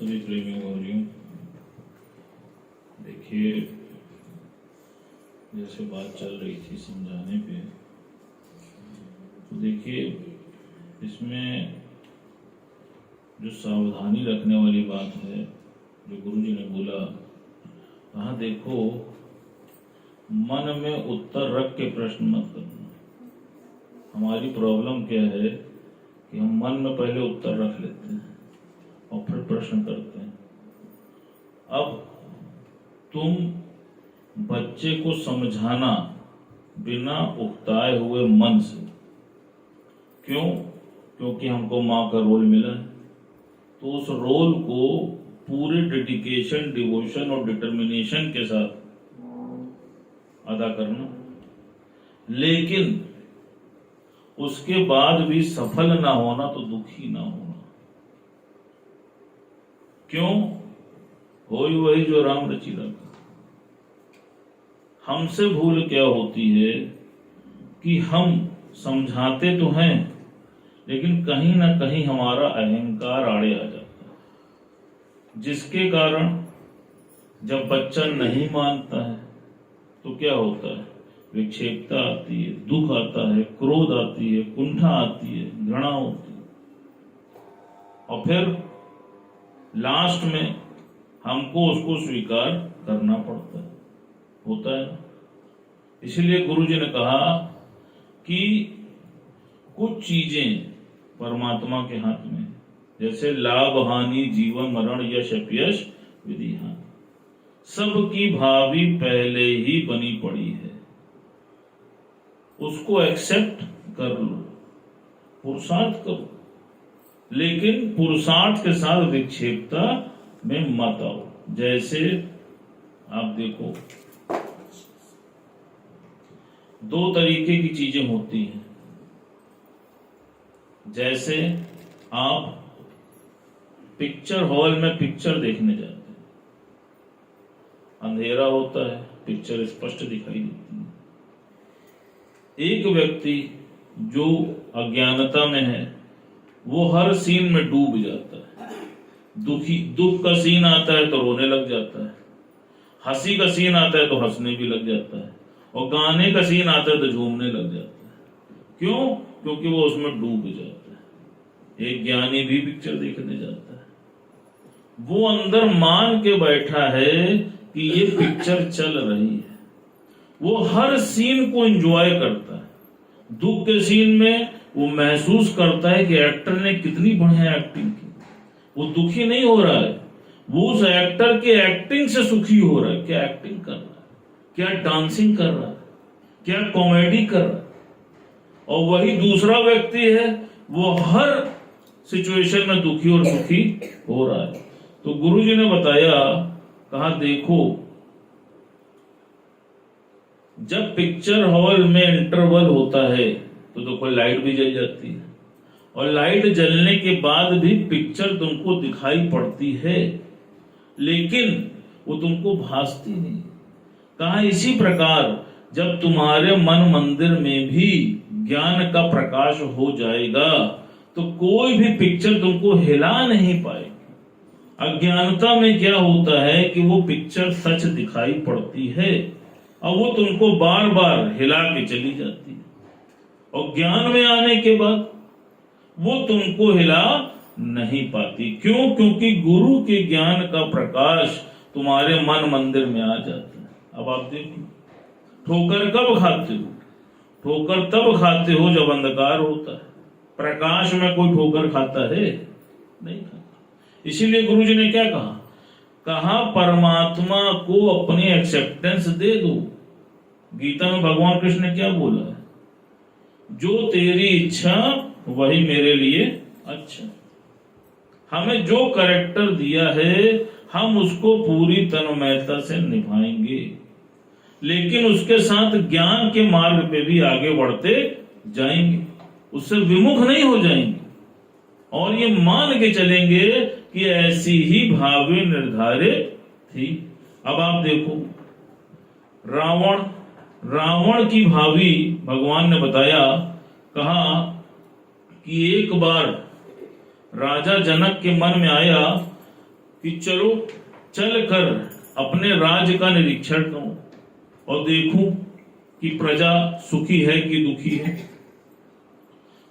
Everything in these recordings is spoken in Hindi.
सभी प्रेमियों गौरियों, देखिए जैसे बात चल रही थी समझाने पे, तो देखिए इसमें जो सावधानी रखने वाली बात है जो गुरुजी ने बोला, कहा देखो मन में उत्तर रख के प्रश्न मत करना। हमारी प्रॉब्लम क्या है कि हम मन में पहले उत्तर रख लेते हैं और फिर प्रश्न करते हैं। अब तुम बच्चे को समझाना बिना उकताए हुए मन से, क्यों? क्योंकि हमको माँ का रोल मिला है, तो उस रोल को पूरे डेडिकेशन, डिवोशन और डिटर्मिनेशन के साथ अदा करना। लेकिन उसके बाद भी सफल ना होना तो दुखी ना होना। क्यों? होई वही जो राम रचिला का। हमसे भूल क्या होती है कि हम समझाते तो हैं, लेकिन कहीं ना कहीं हमारा अहंकार आड़े आ जाता है, जिसके कारण जब बच्चा नहीं मानता है तो क्या होता है? विक्षेपता आती है, दुख आता है, क्रोध आती है, कुंठा आती है, घृणा होती है, और फिर लास्ट में हमको उसको स्वीकार करना पड़ता है, होता है। इसलिए गुरुजी ने कहा कि कुछ चीजें परमात्मा के हाथ में, जैसे लाभ हानि, जीवन मरण, यश अपयश, विधि हानि, सबकी भावी पहले ही बनी पड़ी है। उसको एक्सेप्ट कर लो, पुरुषार्थ करो, लेकिन पुरुषार्थ के साथ विक्षेपता में मत आओ। जैसे आप देखो, दो तरीके की चीजें होती हैं। जैसे आप पिक्चर हॉल में पिक्चर देखने जाते हैं, अंधेरा होता है, पिक्चर स्पष्ट दिखाई देती है। एक व्यक्ति जो अज्ञानता में है वो हर सीन में डूब जाता है। दुख का सीन आता है तो रोने लग जाता है, हंसी का सीन आता है तो हंसने भी लग जाता है, और गाने का सीन आता है तो झूमने लग जाता है। क्यों? क्योंकि वो उसमें डूब जाता है। एक ज्ञानी भी पिक्चर देखने जाता है, वो अंदर मान के बैठा है कि ये पिक्चर चल रही है, वो हर सीन को एंजॉय करता है। दुख के सीन में वो महसूस करता है कि एक्टर ने कितनी बढ़िया एक्टिंग की। वो दुखी नहीं हो रहा है, वो उस एक्टर के एक्टिंग से सुखी हो रहा है। क्या एक्टिंग कर रहा है, क्या डांसिंग कर रहा है, क्या कॉमेडी कर रहा है। और वही दूसरा व्यक्ति है, वो हर सिचुएशन में दुखी और सुखी हो रहा है। तो गुरुजी ने बताया, कहा देखो जब पिक्चर हॉल में इंटरवल होता है तो कोई लाइट भी जल जाती है, और लाइट जलने के बाद भी पिक्चर तुमको दिखाई पड़ती है, लेकिन वो तुमको भासती नहीं। कहा इसी प्रकार जब तुम्हारे मन मंदिर में भी ज्ञान का प्रकाश हो जाएगा तो कोई भी पिक्चर तुमको हिला नहीं पाएगी। अज्ञानता में क्या होता है कि वो पिक्चर सच दिखाई पड़ती है और वो तुमको बार बार हिला के चली जाती है, और ज्ञान में आने के बाद वो तुमको हिला नहीं पाती। क्यों? क्योंकि गुरु के ज्ञान का प्रकाश तुम्हारे मन मंदिर में आ जाता है। अब आप देखो, ठोकर कब खाते हो? ठोकर तब खाते हो जब अंधकार होता है। प्रकाश में कोई ठोकर खाता है? नहीं खाता। इसीलिए गुरुजी ने क्या कहा? कहा परमात्मा को अपनी एक्सेप्टेंस दे दो। गीता में भगवान कृष्ण ने क्या बोला है? जो तेरी इच्छा वही मेरे लिए अच्छा। हमें जो कैरेक्टर दिया है हम उसको पूरी तन्मयता से निभाएंगे, लेकिन उसके साथ ज्ञान के मार्ग पे भी आगे बढ़ते जाएंगे, उससे विमुख नहीं हो जाएंगे, और ये मान के चलेंगे कि ऐसी ही भावी निर्धारित थी। अब आप देखो, रावण की भावी भगवान ने बताया, कहा कि एक बार राजा जनक के मन में आया कि चलो चल कर अपने राज्य का निरीक्षण करूं और देखूं कि प्रजा सुखी है कि दुखी है।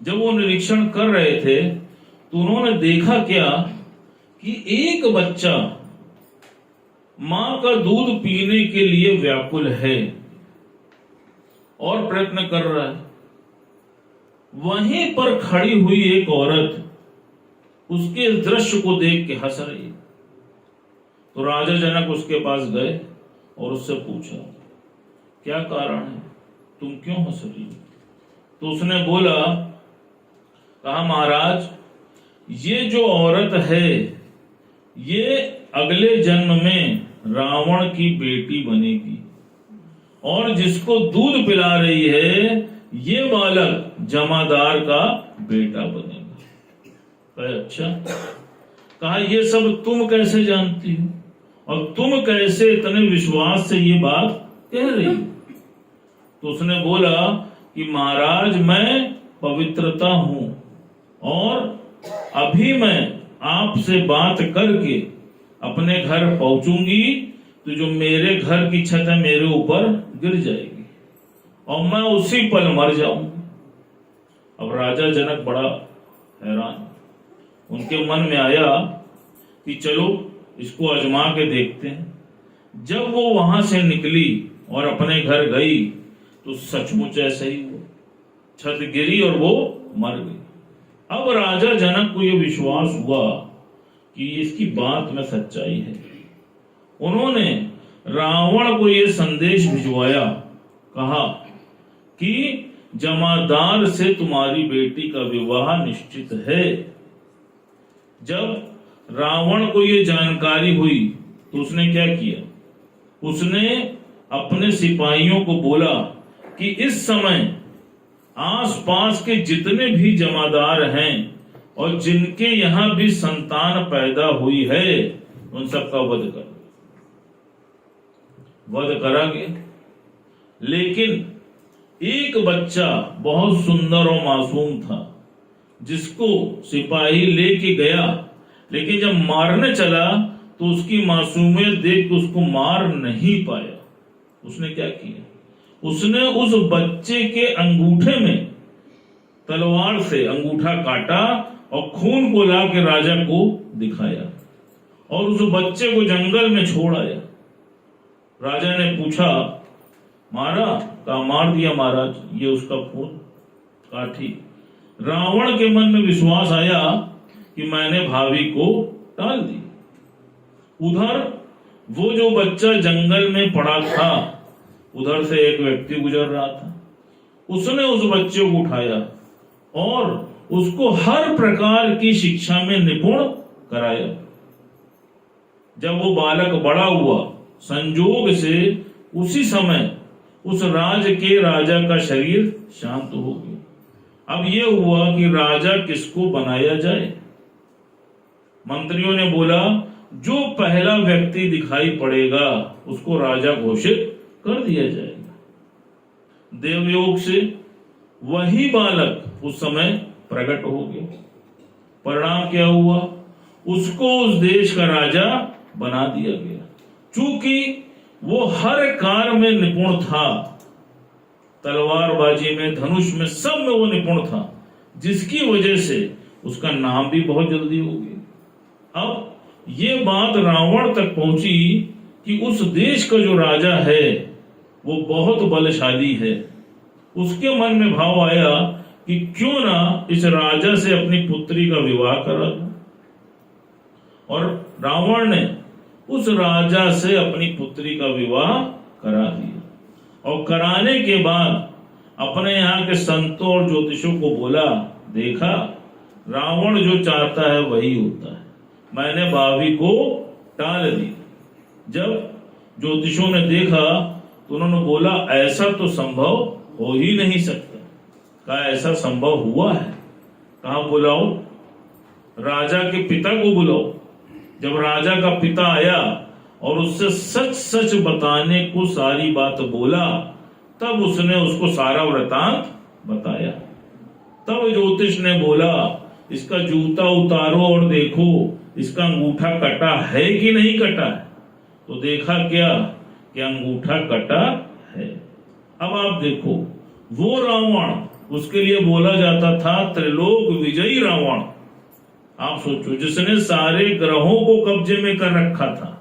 जब वो निरीक्षण कर रहे थे तो उन्होंने देखा क्या कि एक बच्चा मां का दूध पीने के लिए व्याकुल है और प्रयत्न कर रहा है। वहीं पर खड़ी हुई एक औरत उसके दृश्य को देख के हंस रही। तो राजा जनक उसके पास गए और उससे पूछा, क्या कारण है, तुम क्यों हंस रही हो? तो उसने बोला, कहा महाराज, ये जो औरत है ये अगले जन्म में रावण की बेटी बनेगी और जिसको दूध पिला रही है ये बालक जमादार का बेटा बनेगा। कहा अच्छा, कहा ये सब तुम कैसे जानती हो और तुम कैसे इतने विश्वास से ये बात कह रही हो? तो उसने बोला कि महाराज मैं पवित्रता हूं और अभी मैं आपसे बात करके अपने घर पहुंचूंगी तो जो मेरे घर की छत है मेरे ऊपर गिर जाएगी और मैं उसी पल मर जाऊंगी। अब राजा जनक बड़ा हैरान, उनके मन में आया कि चलो इसको आजमा के देखते हैं। जब वो वहां से निकली और अपने घर गई तो सचमुच ऐसा ही हुआ, छत गिरी और वो मर गई। अब राजा जनक को यह विश्वास हुआ कि इसकी बात में सच्चाई है। उन्होंने रावण को यह संदेश भिजवाया, कहा कि जमादार से तुम्हारी बेटी का विवाह निश्चित है। जब रावण को यह जानकारी हुई तो उसने क्या किया, उसने अपने सिपाहियों को बोला कि इस समय आसपास के जितने भी जमादार हैं और जिनके यहां भी संतान पैदा हुई है उन सबका वध कर। वध करा गया, लेकिन एक बच्चा बहुत सुंदर और मासूम था जिसको सिपाही लेके गया, लेकिन जब मारने चला तो उसकी मासूमियत देख के उसको मार नहीं पाया। उसने क्या किया, उसने उस बच्चे के अंगूठे में तलवार से अंगूठा काटा और खून को ला के राजा को दिखाया और उस बच्चे को जंगल में छोड़ आया। राजा ने पूछा, मारा? कहा मार दिया महाराज, ये उसका खून। कहा ठीक। रावण के मन में विश्वास आया कि मैंने भाभी को टाल दी। उधर वो जो बच्चा जंगल में पड़ा था, उधर से एक व्यक्ति गुजर रहा था, उसने उस बच्चे को उठाया और उसको हर प्रकार की शिक्षा में निपुण कराया। जब वो बालक बड़ा हुआ, संजोग से उसी समय उस राज्य के राजा का शरीर शांत हो गया। अब ये हुआ कि राजा किसको बनाया जाए। मंत्रियों ने बोला, जो पहला व्यक्ति दिखाई पड़ेगा उसको राजा घोषित कर दिया जाएगा। देवयोग से वही बालक उस समय प्रकट हो गया। परिणाम क्या हुआ, उसको उस देश का राजा बना दिया गया। चूंकि वो हर कार्य में निपुण था, तलवारबाजी में, धनुष में, सब में वो निपुण था, जिसकी वजह से उसका नाम भी बहुत जल्दी हो गया। अब ये बात रावण तक पहुंची कि उस देश का जो राजा है वो बहुत बलशाली है। उसके मन में भाव आया कि क्यों ना इस राजा से अपनी पुत्री का विवाह करा दूं। और रावण ने उस राजा से अपनी पुत्री का विवाह करा दिया और कराने के बाद अपने यहाँ के संतों और ज्योतिषों को बोला, देखा रावण जो चाहता है वही होता है, मैंने भाभी को टाल दी। जब ज्योतिषों ने देखा तो उन्होंने बोला, ऐसा तो संभव हो ही नहीं सकता। कहा ऐसा संभव हुआ है। कहा बुलाओ, राजा के पिता को बुलाओ। जब राजा का पिता आया और उससे सच सच बताने को सारी बात बोला, तब उसने उसको सारा वृतांत बताया। तब ज्योतिष ने बोला, इसका जूता उतारो और देखो इसका अंगूठा कटा है कि नहीं कटा है, तो देखा क्या कि अंगूठा कटा है। अब आप देखो, वो रावण, उसके लिए बोला जाता था त्रिलोक विजयी रावण। आप सोचो, जिसने सारे ग्रहों को कब्जे में कर रखा था।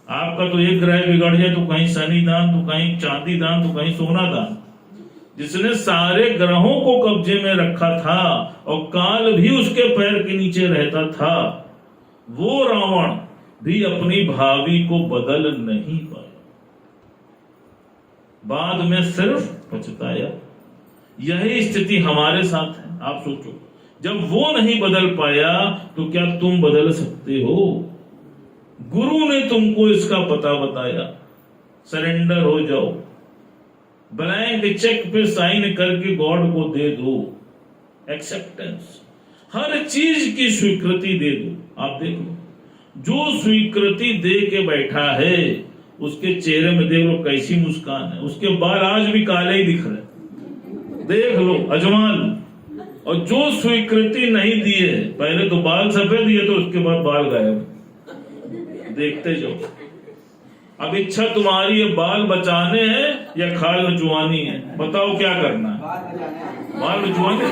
आपका तो एक ग्रह बिगड़ जाए तो कहीं शनि दान, तो कहीं चांदी दान, तो कहीं सोना दान। जिसने सारे ग्रहों को कब्जे में रखा था और काल भी उसके पैर के नीचे रहता था, वो रावण भी अपनी भावी को बदल नहीं पाया, बाद में सिर्फ पछताया। यही स्थिति हमारे साथ है। आप सोचो, जब वो नहीं बदल पाया तो क्या तुम बदल सकते हो? गुरु ने तुमको इसका पता बताया, सरेंडर हो जाओ, ब्लैंक चेक पे साइन करके गॉड को दे दो, एक्सेप्टेंस, हर चीज की स्वीकृति दे दो। आप देखो, जो स्वीकृति दे के बैठा है उसके चेहरे में देख लो कैसी मुस्कान है, उसके बाल आज भी काले ही दिख रहे, देख लो, अजमा लो। और जो स्वीकृति नहीं दी है, पहले तो बाल सफेद दिए तो उसके बाद बाल गायब, देखते जाओ। अब इच्छा तुम्हारी है बाल बचाने हैं या खाल नचवानी है, बताओ क्या करना है? बाल नचवाने